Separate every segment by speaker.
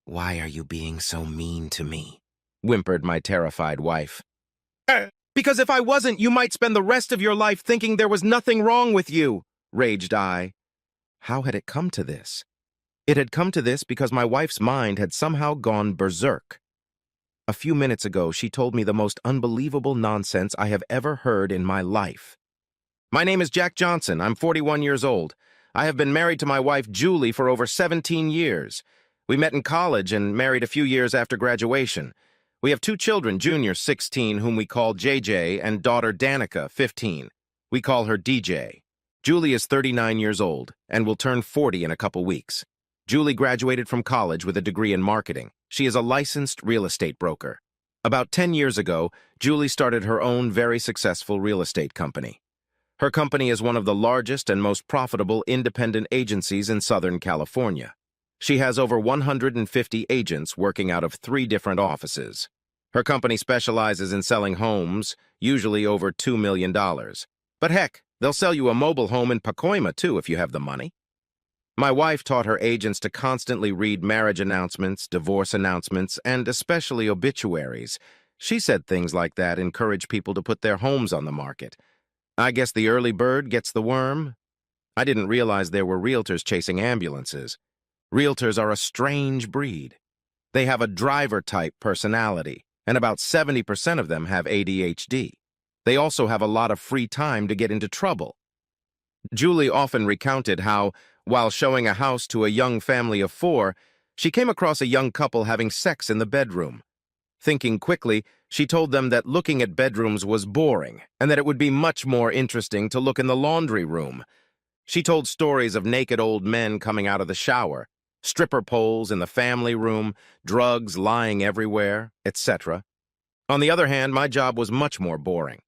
Speaker 1: Why are you being so mean to me? Whimpered my terrified wife. Because if I wasn't, you might spend the rest of your life thinking there was nothing wrong with you, raged I. How had it come to this? It had come to this because my wife's mind had somehow gone berserk. A few minutes ago, she told me the most unbelievable nonsense I have ever heard in my life. My name is Jack Johnson. I'm 41 years old. I have been married to my wife, Julie, for over 17 years. We met in college and married a few years after graduation. We have two children, Junior, 16, whom we call JJ, and daughter Danica, 15. We call her DJ. Julie is 39 years old and will turn 40 in a couple weeks. Julie graduated from college with a degree in marketing. She is a licensed real estate broker. About 10 years ago, Julie started her own very successful real estate company. Her company is one of the largest and most profitable independent agencies in Southern California. She has over 150 agents working out of 3 different offices. Her company specializes in selling homes, usually over $2 million. But heck, they'll sell you a mobile home in Pacoima, too, if you have the money. My wife taught her agents to constantly read marriage announcements, divorce announcements, and especially obituaries. She said things like that encourage people to put their homes on the market. I guess the early bird gets the worm. I didn't realize there were realtors chasing ambulances. Realtors are a strange breed. They have a driver-type personality, and about 70% of them have ADHD. They also have a lot of free time to get into trouble. Julie often recounted how, while showing a house to a young family of 4, she came across a young couple having sex in the bedroom. Thinking quickly, she told them that looking at bedrooms was boring and that it would be much more interesting to look in the laundry room. She told stories of naked old men coming out of the shower, stripper poles in the family room, drugs lying everywhere, etc. On the other hand, my job was much more boring.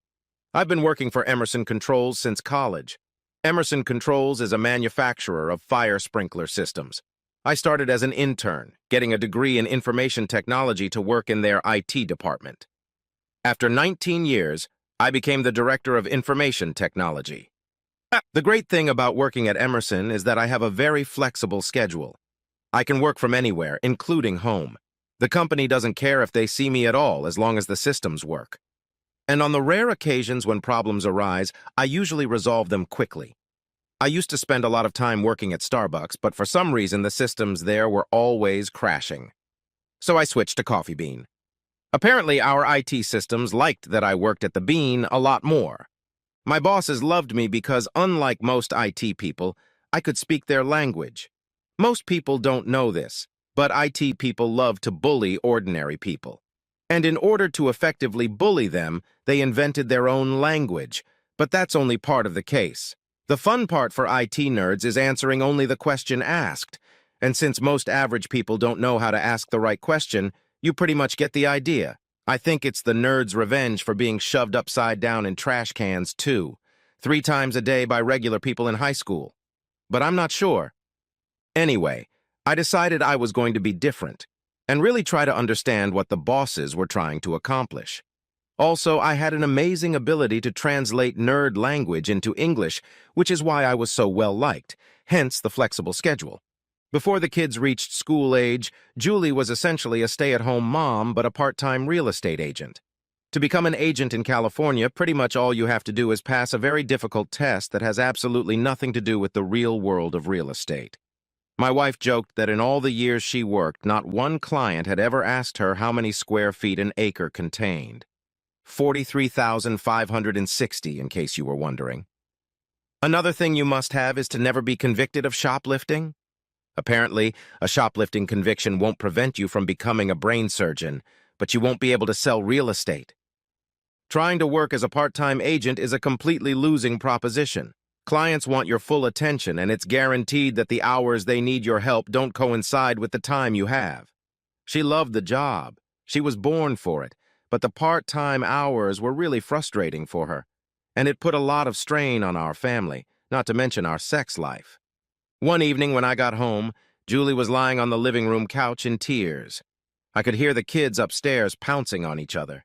Speaker 1: I've been working for Emerson Controls since college. Emerson Controls is a manufacturer of fire sprinkler systems. I started as an intern, getting a degree in information technology to work in their IT department. After 19 years, I became the director of information technology. The great thing about working at Emerson is that I have a very flexible schedule. I can work from anywhere, including home. The company doesn't care if they see me at all as long as the systems work. And on the rare occasions when problems arise, I usually resolve them quickly. I used to spend a lot of time working at Starbucks, but for some reason the systems there were always crashing. So I switched to Coffee Bean. Apparently our IT systems liked that I worked at the Bean a lot more. My bosses loved me because, unlike most IT people, I could speak their language. Most people don't know this, but IT people love to bully ordinary people. And in order to effectively bully them, they invented their own language. But that's only part of the case. The fun part for IT nerds is answering only the question asked. And since most average people don't know how to ask the right question, you pretty much get the idea. I think it's the nerds' revenge for being shoved upside down in trash cans, too. 3 times a day by regular people in high school. But I'm not sure. Anyway, I decided I was going to be different and really try to understand what the bosses were trying to accomplish. Also, I had an amazing ability to translate nerd language into English, which is why I was so well-liked, hence the flexible schedule. Before the kids reached school age, Julie was essentially a stay-at-home mom but a part-time real estate agent. To become an agent in California, pretty much all you have to do is pass a very difficult test that has absolutely nothing to do with the real world of real estate. My wife joked that in all the years she worked, not one client had ever asked her how many square feet an acre contained. 43,560, in case you were wondering. Another thing you must have is to never be convicted of shoplifting. Apparently, a shoplifting conviction won't prevent you from becoming a brain surgeon, but you won't be able to sell real estate. Trying to work as a part-time agent is a completely losing proposition. Clients want your full attention, and it's guaranteed that the hours they need your help don't coincide with the time you have. She loved the job. She was born for it, but the part-time hours were really frustrating for her, and it put a lot of strain on our family, not to mention our sex life. One evening when I got home, Julie was lying on the living room couch in tears. I could hear the kids upstairs pouncing on each other.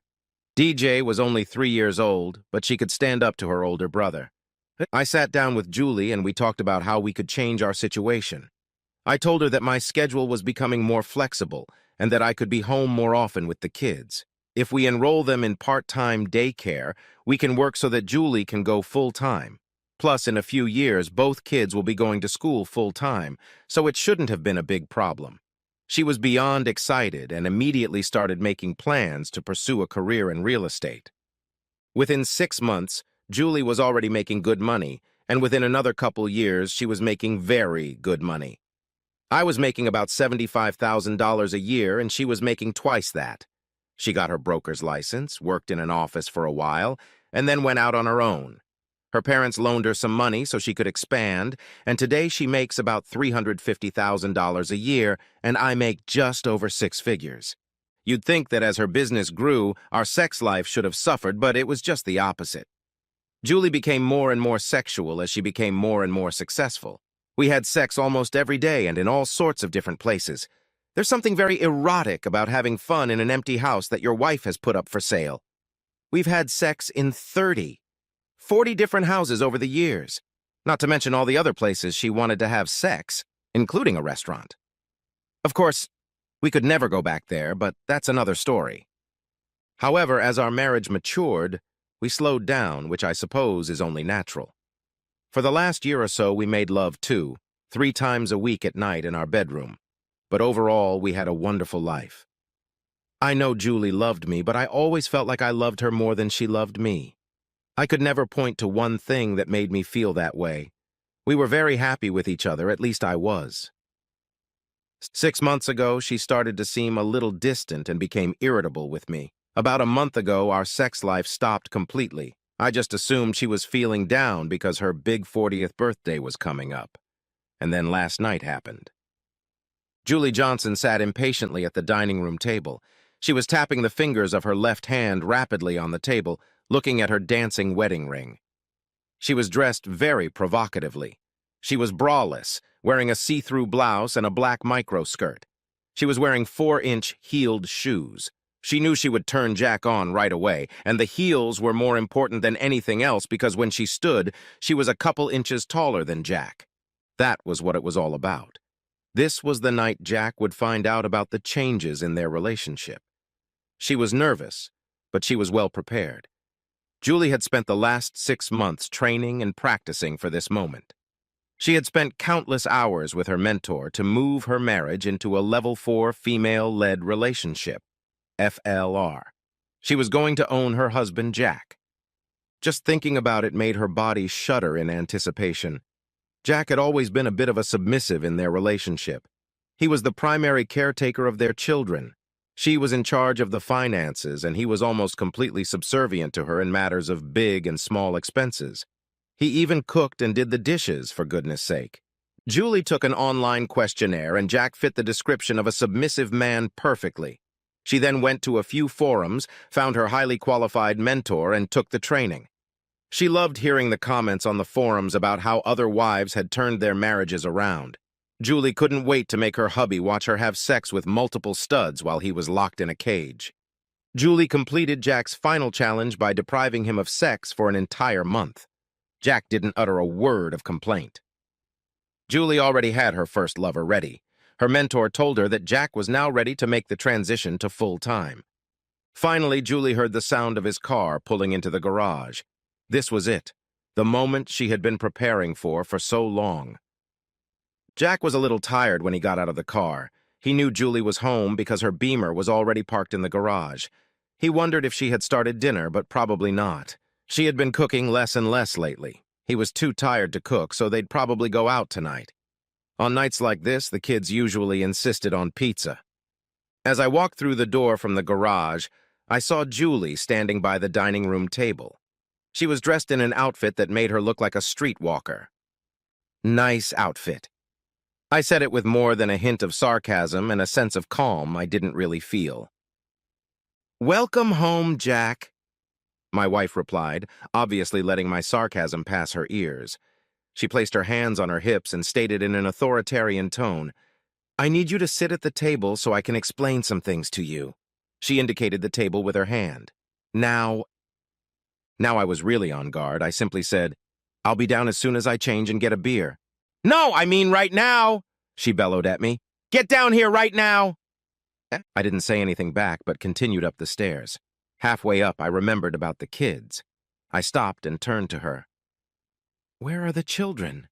Speaker 1: DJ was only 3 years old, but she could stand up to her older brother. I sat down with Julie and we talked about how we could change our situation. I told her that my schedule was becoming more flexible and that I could be home more often with the kids. If we enroll them in part-time daycare, we can work so that Julie can go full-time. Plus, in a few years, both kids will be going to school full-time, so it shouldn't have been a big problem. She was beyond excited and immediately started making plans to pursue a career in real estate. Within 6 months, Julie was already making good money, and within another couple years, she was making very good money. I was making about $75,000 a year, and she was making twice that. She got her broker's license, worked in an office for a while, and then went out on her own. Her parents loaned her some money so she could expand, and today she makes about $350,000 a year, and I make just over 6 figures. You'd think that as her business grew, our sex life should have suffered, but it was just the opposite. Julie became more and more sexual as she became more and more successful. We had sex almost every day and in all sorts of different places. There's something very erotic about having fun in an empty house that your wife has put up for sale. We've had sex in 40 different houses over the years, not to mention all the other places she wanted to have sex, including a restaurant. Of course, we could never go back there, but that's another story. However, as our marriage matured, we slowed down, which I suppose is only natural. For the last year or so, we made love too, 3 times a week at night in our bedroom. But overall, we had a wonderful life. I know Julie loved me, but I always felt like I loved her more than she loved me. I could never point to one thing that made me feel that way. We were very happy with each other, at least I was. 6 months ago, she started to seem a little distant and became irritable with me. About a month ago, our sex life stopped completely. I just assumed she was feeling down because her big 40th birthday was coming up. And then last night happened. Julie Johnson sat impatiently at the dining room table. She was tapping the fingers of her left hand rapidly on the table, looking at her dancing wedding ring. She was dressed very provocatively. She was braless, wearing a see-through blouse and a black microskirt. She was wearing 4-inch heeled shoes. She knew she would turn Jack on right away, and the heels were more important than anything else because when she stood, she was a couple inches taller than Jack. That was what it was all about. This was the night Jack would find out about the changes in their relationship. She was nervous, but she was well prepared. Julie had spent the last 6 months training and practicing for this moment. She had spent countless hours with her mentor to move her marriage into a level 4 female-led relationship, FLR. She was going to own her husband, Jack. Just thinking about it made her body shudder in anticipation. Jack had always been a bit of a submissive in their relationship. He was the primary caretaker of their children. She was in charge of the finances, and he was almost completely subservient to her in matters of big and small expenses. He even cooked and did the dishes, for goodness sake. Julie took an online questionnaire, and Jack fit the description of a submissive man perfectly. She then went to a few forums, found her highly qualified mentor, and took the training. She loved hearing the comments on the forums about how other wives had turned their marriages around. Julie couldn't wait to make her hubby watch her have sex with multiple studs while he was locked in a cage. Julie completed Jack's final challenge by depriving him of sex for an entire month. Jack didn't utter a word of complaint. Julie already had her first lover ready. Her mentor told her that Jack was now ready to make the transition to full-time. Finally, Julie heard the sound of his car pulling into the garage. This was it, the moment she had been preparing for so long. Jack was a little tired when he got out of the car. He knew Julie was home because her Beamer was already parked in the garage. He wondered if she had started dinner, but probably not. She had been cooking less and less lately. He was too tired to cook, so they'd probably go out tonight. On nights like this, the kids usually insisted on pizza. As I walked through the door from the garage, I saw Julie standing by the dining room table. She was dressed in an outfit that made her look like a streetwalker. Nice outfit. I said it with more than a hint of sarcasm and a sense of calm I didn't really feel. "Welcome home, Jack," my wife replied, obviously letting my sarcasm pass her ears. She placed her hands on her hips and stated in an authoritarian tone, "I need you to sit at the table so I can explain some things to you." She indicated the table with her hand. Now I was really on guard. I simply said, "I'll be down as soon as I change and get a beer." "No, I mean right now!" she bellowed at me. Get down here right now! I didn't say anything back, but continued up the stairs. Halfway up, I remembered about the kids. I stopped and turned to her. Where are the children?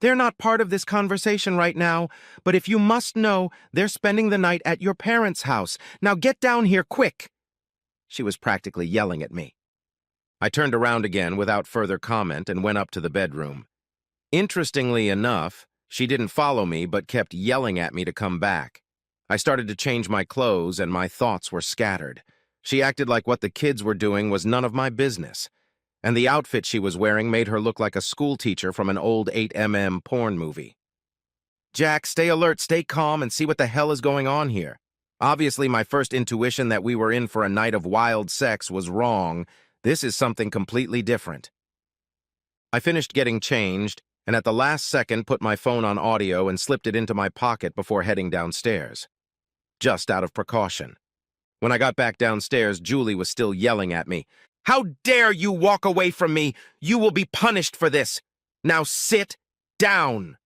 Speaker 1: They're not part of this conversation right now, but if you must know, they're spending the night at your parents' house. Now get down here, quick! She was practically yelling at me. I turned around again without further comment and went up to the bedroom. Interestingly enough, she didn't follow me but kept yelling at me to come back. I started to change my clothes and my thoughts were scattered. She acted like what the kids were doing was none of my business. And the outfit she was wearing made her look like a schoolteacher from an old 8mm porn movie. Jack, stay alert, stay calm, and see what the hell is going on here. Obviously, my first intuition that we were in for a night of wild sex was wrong. This is something completely different. I finished getting changed, and at the last second put my phone on audio and slipped it into my pocket before heading downstairs. Just out of precaution. When I got back downstairs, Julie was still yelling at me. How dare you walk away from me? You will be punished for this. Now sit down.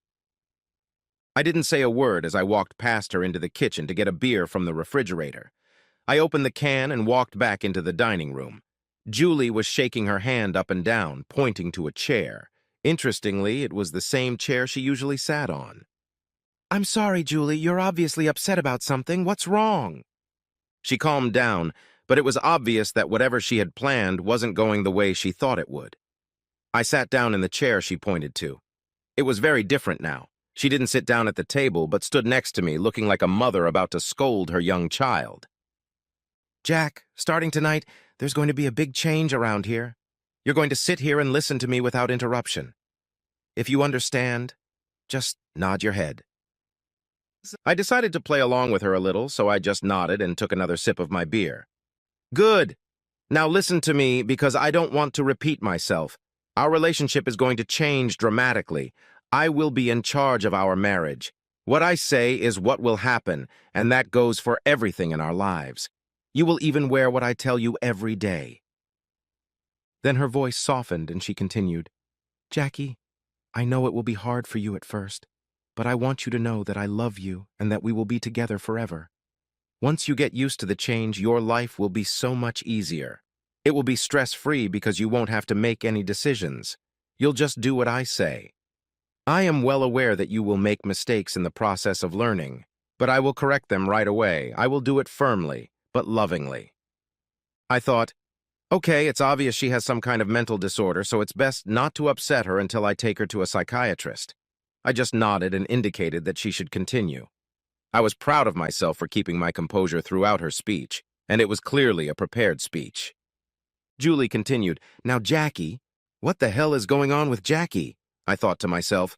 Speaker 1: I didn't say a word as I walked past her into the kitchen to get a beer from the refrigerator. I opened the can and walked back into the dining room. Julie was shaking her hand up and down, pointing to a chair. Interestingly, it was the same chair she usually sat on. I'm sorry, Julie, you're obviously upset about something. What's wrong? She calmed down, but it was obvious that whatever she had planned wasn't going the way she thought it would. I sat down in the chair she pointed to. It was very different now. She didn't sit down at the table, but stood next to me, looking like a mother about to scold her young child. Jack, starting tonight, there's going to be a big change around here. You're going to sit here and listen to me without interruption. If you understand, just nod your head. I decided to play along with her a little, so I just nodded and took another sip of my beer. Good. Now listen to me, because I don't want to repeat myself. Our relationship is going to change dramatically. I will be in charge of our marriage. What I say is what will happen, and that goes for everything in our lives. You will even wear what I tell you every day. Then her voice softened and she continued, Jackie, I know it will be hard for you at first, but I want you to know that I love you and that we will be together forever. Once you get used to the change, your life will be so much easier. It will be stress-free because you won't have to make any decisions. You'll just do what I say. I am well aware that you will make mistakes in the process of learning, but I will correct them right away. I will do it firmly, but lovingly. I thought, okay, it's obvious she has some kind of mental disorder, so it's best not to upset her until I take her to a psychiatrist. I just nodded and indicated that she should continue. I was proud of myself for keeping my composure throughout her speech, and it was clearly a prepared speech. Julie continued, Now, Jackie, what the hell is going on with Jackie? I thought to myself,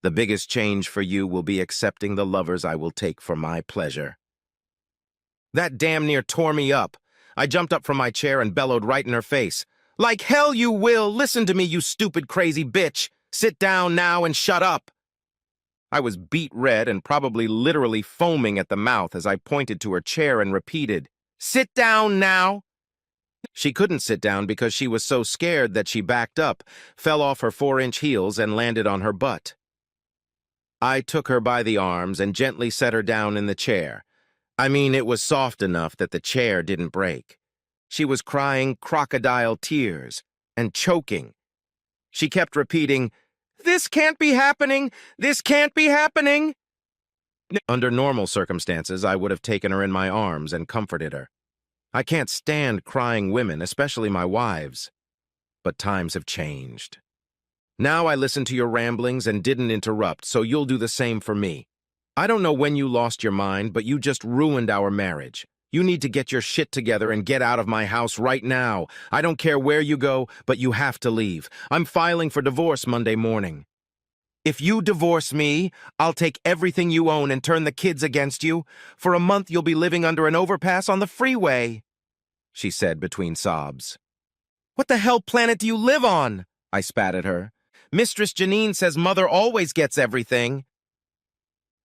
Speaker 1: the biggest change for you will be accepting the lovers I will take for my pleasure. That damn near tore me up. I jumped up from my chair and bellowed right in her face. Like hell you will! Listen to me, you stupid crazy bitch! Sit down now and shut up! I was beet red and probably literally foaming at the mouth as I pointed to her chair and repeated, Sit down now! She couldn't sit down because she was so scared that she backed up, fell off her 4-inch heels, and landed on her butt. I took her by the arms and gently set her down in the chair. I mean, it was soft enough that the chair didn't break. She was crying crocodile tears and choking. She kept repeating, This can't be happening! This can't be happening! Under normal circumstances, I would have taken her in my arms and comforted her. I can't stand crying women, especially my wives. But times have changed. Now I listened to your ramblings and didn't interrupt, so you'll do the same for me. I don't know when you lost your mind, but you just ruined our marriage. You need to get your shit together and get out of my house right now. I don't care where you go, but you have to leave. I'm filing for divorce Monday morning. If you divorce me, I'll take everything you own and turn the kids against you. For a month you'll be living under an overpass on the freeway, she said between sobs. What the hell planet do you live on? I spat at her. Mistress Janine says Mother always gets everything.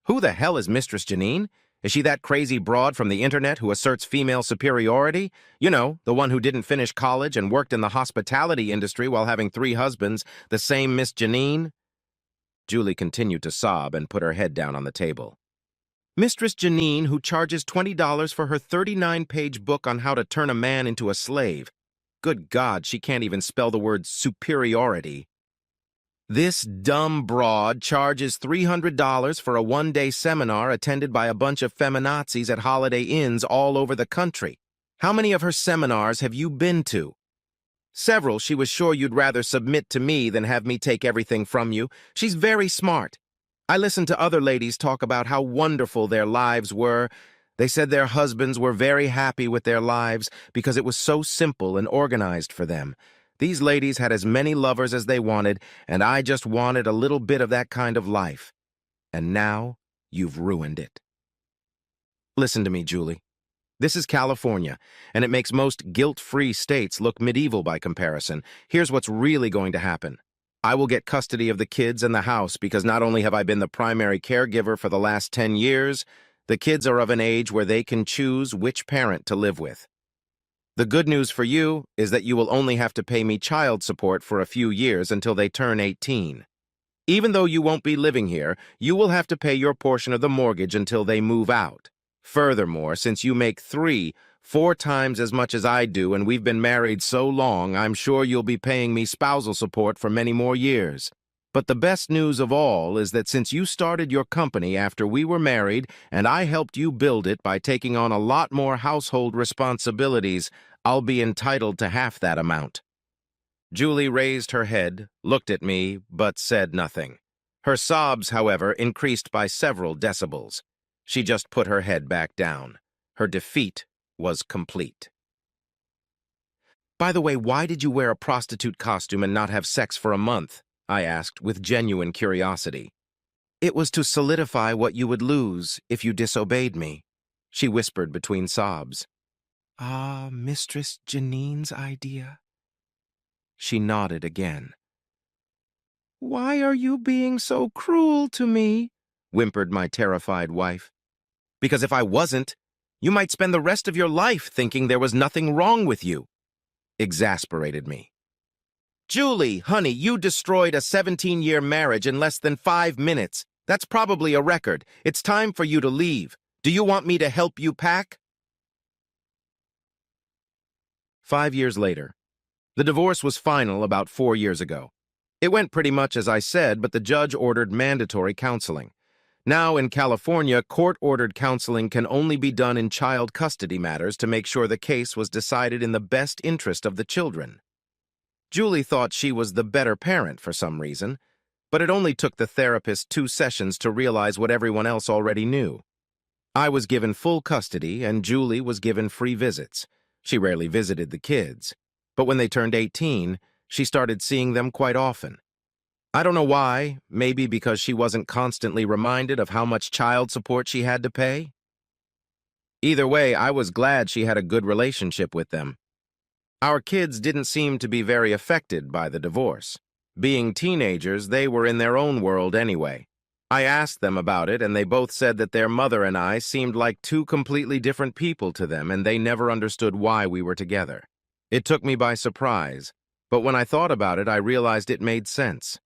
Speaker 1: Who the hell is Mistress Janine? Is she that crazy broad from the internet who asserts female superiority? You know, the one who didn't finish college and worked in the hospitality industry while having 3 husbands, the same Miss Janine? Julie continued to sob and put her head down on the table. Mistress Janine, who charges $20 for her 39-page book on how to turn a man into a slave. Good God, she can't even spell the word superiority. This dumb broad charges $300 for a one-day seminar attended by a bunch of feminazis at Holiday Inns all over the country. How many of her seminars have you been to? Several. She was sure you'd rather submit to me than have me take everything from you. She's very smart. I listened to other ladies talk about how wonderful their lives were. They said their husbands were very happy with their lives because it was so simple and organized for them. These ladies had as many lovers as they wanted, and I just wanted a little bit of that kind of life. And now you've ruined it. Listen to me, Julie. This is California, and it makes most guilt-free states look medieval by comparison. Here's what's really going to happen. I will get custody of the kids and the house because not only have I been the primary caregiver for the last 10 years, the kids are of an age where they can choose which parent to live with. The good news for you is that you will only have to pay me child support for a few years until they turn 18. Even though you won't be living here, you will have to pay your portion of the mortgage until they move out. Furthermore, since you make 4 times as much as I do and we've been married so long, I'm sure you'll be paying me spousal support for many more years. But the best news of all is that since you started your company after we were married and I helped you build it by taking on a lot more household responsibilities, I'll be entitled to half that amount. Julie raised her head, looked at me, but said nothing. Her sobs, however, increased by several decibels. She just put her head back down. Her defeat was complete. By the way, why did you wear a prostitute costume and not have sex for a month? I asked with genuine curiosity. It was to solidify what you would lose if you disobeyed me, she whispered between sobs. Ah, Mistress Janine's idea. She nodded again. Why are you being so cruel to me? Whimpered my terrified wife. Because if I wasn't, you might spend the rest of your life thinking there was nothing wrong with you. Exasperated me. Julie, honey, you destroyed a 17-year marriage in less than 5 minutes. That's probably a record. It's time for you to leave. Do you want me to help you pack? 5 years later. The divorce was final about 4 years ago. It went pretty much as I said, but the judge ordered mandatory counseling. Now in California, court-ordered counseling can only be done in child custody matters to make sure the case was decided in the best interest of the children. Julie thought she was the better parent for some reason, but it only took the therapist 2 sessions to realize what everyone else already knew. I was given full custody, and Julie was given free visits. She rarely visited the kids, but when they turned 18, she started seeing them quite often. I don't know why, maybe because she wasn't constantly reminded of how much child support she had to pay. Either way, I was glad she had a good relationship with them. Our kids didn't seem to be very affected by the divorce. Being teenagers, they were in their own world anyway. I asked them about it, and they both said that their mother and I seemed like 2 completely different people to them, and they never understood why we were together. It took me by surprise, but when I thought about it, I realized it made sense.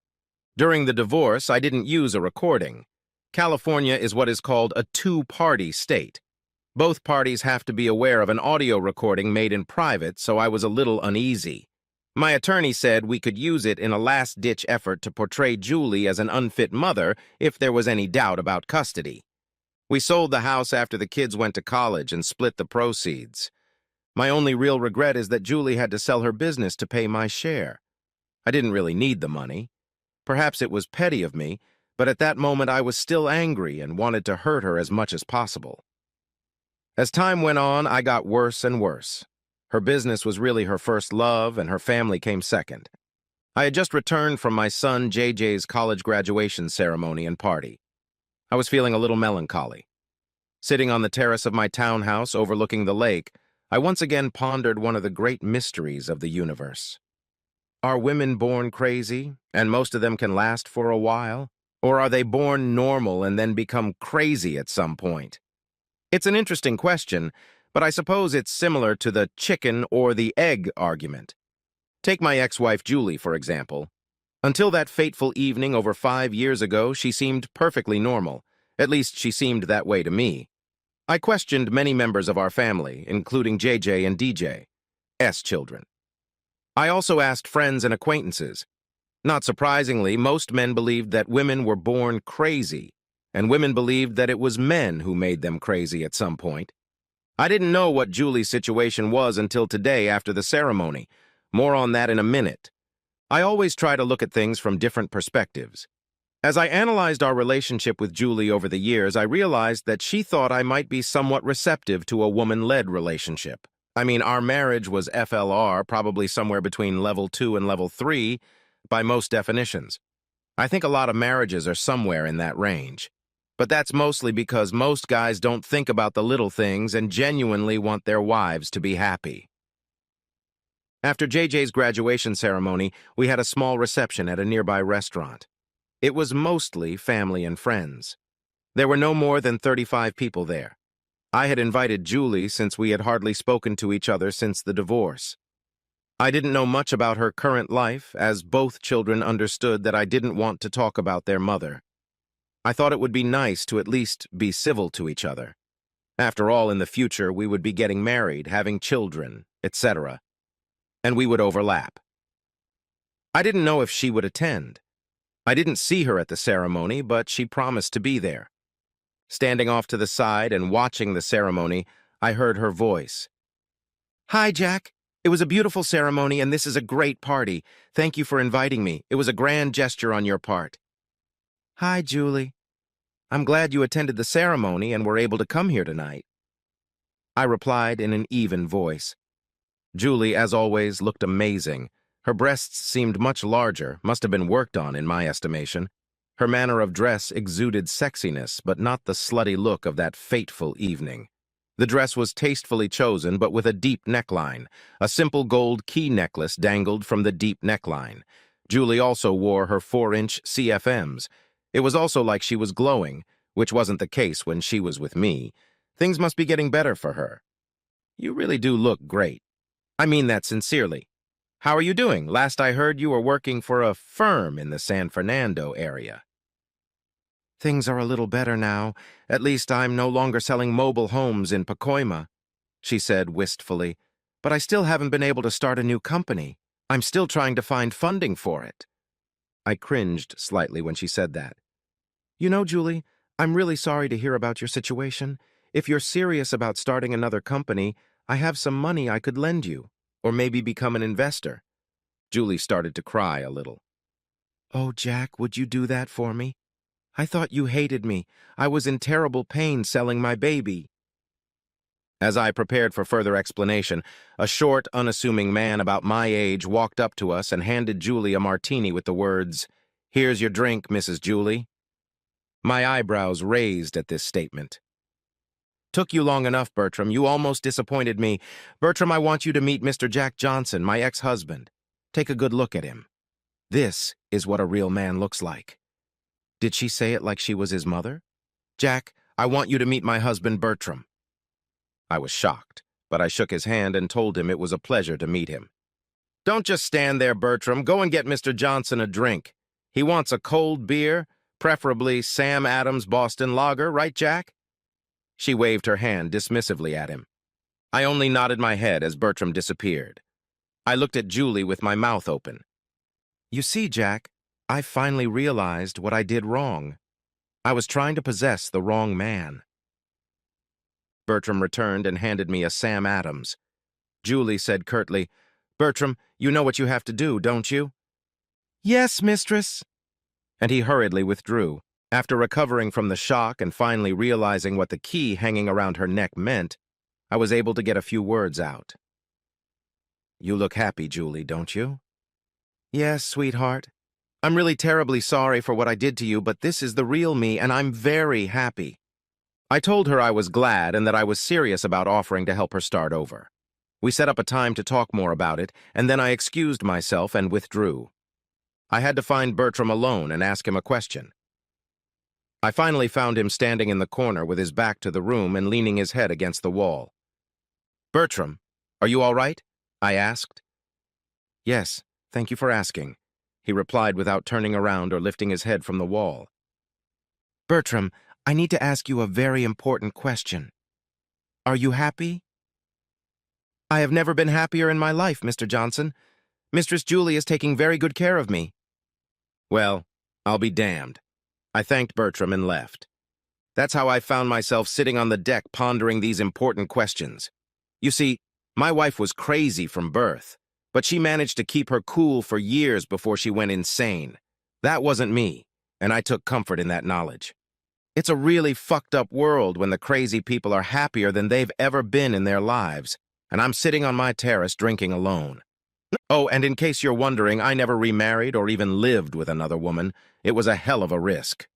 Speaker 1: During the divorce, I didn't use a recording. California is what is called a 2-party state. Both parties have to be aware of an audio recording made in private, so I was a little uneasy. My attorney said we could use it in a last-ditch effort to portray Julie as an unfit mother if there was any doubt about custody. We sold the house after the kids went to college and split the proceeds. My only real regret is that Julie had to sell her business to pay my share. I didn't really need the money. Perhaps it was petty of me, but at that moment I was still angry and wanted to hurt her as much as possible. As time went on, I got worse and worse. Her business was really her first love, and her family came second. I had just returned from my son JJ's college graduation ceremony and party. I was feeling a little melancholy. Sitting on the terrace of my townhouse overlooking the lake, I once again pondered one of the great mysteries of the universe. Are women born crazy, and most of them can last for a while? Or are they born normal and then become crazy at some point? It's an interesting question, but I suppose it's similar to the chicken or the egg argument. Take my ex-wife Julie, for example. Until that fateful evening over 5 years ago, she seemed perfectly normal. At least she seemed that way to me. I questioned many members of our family, including JJ and DJ's children. I also asked friends and acquaintances. Not surprisingly, most men believed that women were born crazy, and women believed that it was men who made them crazy at some point. I didn't know what Julie's situation was until today after the ceremony. More on that in a minute. I always try to look at things from different perspectives. As I analyzed our relationship with Julie over the years, I realized that she thought I might be somewhat receptive to a woman-led relationship. I mean, our marriage was FLR, probably somewhere between level 2 and level 3, by most definitions. I think a lot of marriages are somewhere in that range. But that's mostly because most guys don't think about the little things and genuinely want their wives to be happy. After JJ's graduation ceremony, we had a small reception at a nearby restaurant. It was mostly family and friends. There were no more than 35 people there. I had invited Julie since we had hardly spoken to each other since the divorce. I didn't know much about her current life, as both children understood that I didn't want to talk about their mother. I thought it would be nice to at least be civil to each other. After all, in the future, we would be getting married, having children, etc., and we would overlap. I didn't know if she would attend. I didn't see her at the ceremony, but she promised to be there. Standing off to the side and watching the ceremony, I heard her voice. "Hi, Jack. It was a beautiful ceremony, and this is a great party. Thank you for inviting me. It was a grand gesture on your part." "Hi, Julie. I'm glad you attended the ceremony and were able to come here tonight," I replied in an even voice. Julie, as always, looked amazing. Her breasts seemed much larger, must have been worked on in my estimation. Her manner of dress exuded sexiness, but not the slutty look of that fateful evening. The dress was tastefully chosen, but with a deep neckline. A simple gold key necklace dangled from the deep neckline. Julie also wore her 4-inch CFMs. It was also like she was glowing, which wasn't the case when she was with me. Things must be getting better for her. "You really do look great. I mean that sincerely. How are you doing? Last I heard you were working for a firm in the San Fernando area." "Things are a little better now. At least I'm no longer selling mobile homes in Pacoima," she said wistfully. "But I still haven't been able to start a new company. I'm still trying to find funding for it." I cringed slightly when she said that. "You know, Julie, I'm really sorry to hear about your situation. If you're serious about starting another company, I have some money I could lend you, or maybe become an investor." Julie started to cry a little. "Oh, Jack, would you do that for me? I thought you hated me. I was in terrible pain selling my baby." As I prepared for further explanation, a short, unassuming man about my age walked up to us and handed Julie a martini with the words, "Here's your drink, Mrs. Julie." My eyebrows raised at this statement. "Took you long enough, Bertram. You almost disappointed me. Bertram, I want you to meet Mr. Jack Johnson, my ex-husband. Take a good look at him. This is what a real man looks like." Did she say it like she was his mother? "Jack, I want you to meet my husband, Bertram." I was shocked, but I shook his hand and told him it was a pleasure to meet him. "Don't just stand there, Bertram. Go and get Mr. Johnson a drink. He wants a cold beer, preferably Sam Adams Boston Lager, right, Jack?" She waved her hand dismissively at him. I only nodded my head as Bertram disappeared. I looked at Julie with my mouth open. "You see, Jack, I finally realized what I did wrong. I was trying to possess the wrong man." Bertram returned and handed me a Sam Adams. Julie said curtly, "Bertram, you know what you have to do, don't you?" "Yes, mistress." And he hurriedly withdrew. After recovering from the shock and finally realizing what the key hanging around her neck meant, I was able to get a few words out. "You look happy, Julie, don't you?" "Yes, sweetheart. I'm really terribly sorry for what I did to you, but this is the real me, and I'm very happy." I told her I was glad and that I was serious about offering to help her start over. We set up a time to talk more about it, and then I excused myself and withdrew. I had to find Bertram alone and ask him a question. I finally found him standing in the corner with his back to the room and leaning his head against the wall. "Bertram, are you all right?" I asked. "Yes, thank you for asking." he replied without turning around or lifting his head from the wall. Bertram, I need to ask you a very important question. Are you happy? I have never been happier in my life, Mr. Johnson. Mistress Julie is taking very good care of me. Well, I'll be damned. I thanked Bertram and left. That's how I found myself sitting on the deck pondering these important questions. You see, my wife was crazy from birth, but she managed to keep her cool for years before she went insane. That wasn't me, and I took comfort in that knowledge. It's a really fucked up world when the crazy people are happier than they've ever been in their lives, and I'm sitting on my terrace drinking alone. Oh, and in case you're wondering, I never remarried or even lived with another woman. It was a hell of a risk.